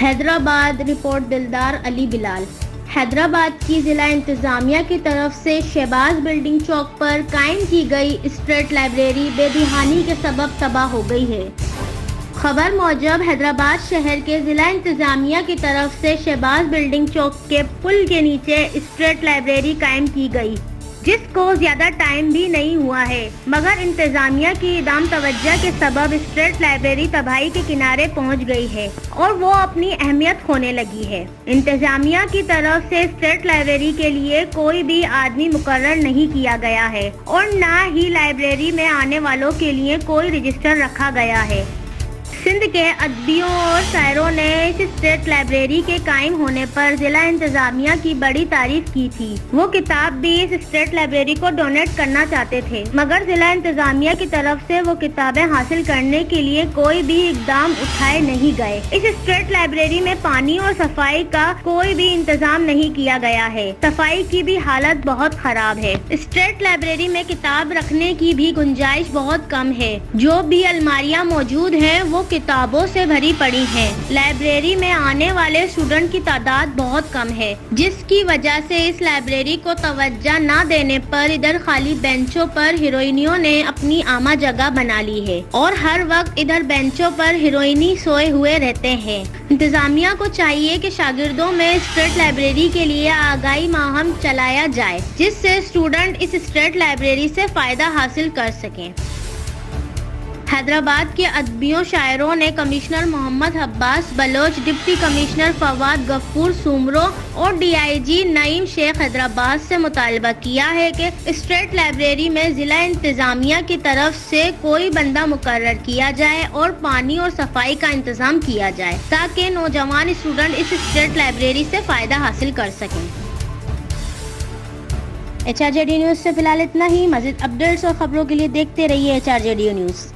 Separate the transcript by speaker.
Speaker 1: Hyderabad report دلدار علی بلال۔ حیدرآباد کی ضلع انتظامیہ کی طرف سے شہباز بلڈنگ چوک پر قائم کی گئی اسٹریٹ لائبریری بے دہانی کے سبب تباہ ہو گئی ہے۔ خبر موجب حیدرآباد شہر کے ضلع انتظامیہ کی طرف سے شہباز بلڈنگ چوک کے پل کے نیچے اسٹریٹ لائبریری قائم کی گئی، جس کو زیادہ ٹائم بھی نہیں ہوا ہے، مگر انتظامیہ کی عدم توجہ کے سبب اسٹریٹ لائبریری تباہی کے کنارے پہنچ گئی ہے اور وہ اپنی اہمیت کھونے لگی ہے۔ انتظامیہ کی طرف سے اسٹریٹ لائبریری کے لیے کوئی بھی آدمی مقرر نہیں کیا گیا ہے اور نہ ہی لائبریری میں آنے والوں کے لیے کوئی رجسٹر رکھا گیا ہے۔ سندھ کے ادیبوں اور شاعروں نے اس اسٹریٹ لائبریری کے قائم ہونے پر ضلع انتظامیہ کی بڑی تعریف کی تھی۔ وہ کتاب بھی اس اسٹریٹ لائبریری کو ڈونیٹ کرنا چاہتے تھے، مگر ضلع انتظامیہ کی طرف سے وہ کتابیں حاصل کرنے کے لیے کوئی بھی اقدام اٹھائے نہیں گئے۔ اس اسٹریٹ لائبریری میں پانی اور صفائی کا کوئی بھی انتظام نہیں کیا گیا ہے۔ صفائی کی بھی حالت بہت خراب ہے۔ اسٹریٹ لائبریری میں کتاب رکھنے کی بھی گنجائش بہت کم ہے۔ جو بھی الماریاں موجود ہیں وہ کتابوں سے بھری پڑی ہیں۔ لائبریری میں آنے والے اسٹوڈنٹ کی تعداد بہت کم ہے، جس کی وجہ سے اس لائبریری کو توجہ نہ دینے پر ادھر خالی بینچوں پر ہیروئینوں نے اپنی عامہ جگہ بنا لی ہے اور ہر وقت ادھر بینچوں پر ہیروئینی سوئے ہوئے رہتے ہیں۔ انتظامیہ کو چاہیے کہ شاگردوں میں اسٹریٹ لائبریری کے لیے آگاہی مہم چلایا جائے، جس سے اسٹوڈنٹ اس اسٹریٹ لائبریری سے فائدہ حاصل کر سکیں۔ حیدرآباد کے ادیبوں شاعروں نے کمشنر محمد عباس بلوچ، ڈپٹی کمشنر فواد غفور سومرو اور ڈی آئی جی نعیم شیخ حیدرآباد سے مطالبہ کیا ہے کہ اسٹریٹ لائبریری میں ضلع انتظامیہ کی طرف سے کوئی بندہ مقرر کیا جائے اور پانی اور صفائی کا انتظام کیا جائے تاکہ نوجوان اسٹوڈنٹ اس اسٹریٹ لائبریری سے فائدہ حاصل کر سکیں۔ HRJD نیوز سے فی الحال اتنا ہی۔ مزید اپڈیٹس اور خبروں کے لیے دیکھتے رہیے HRJD نیوز۔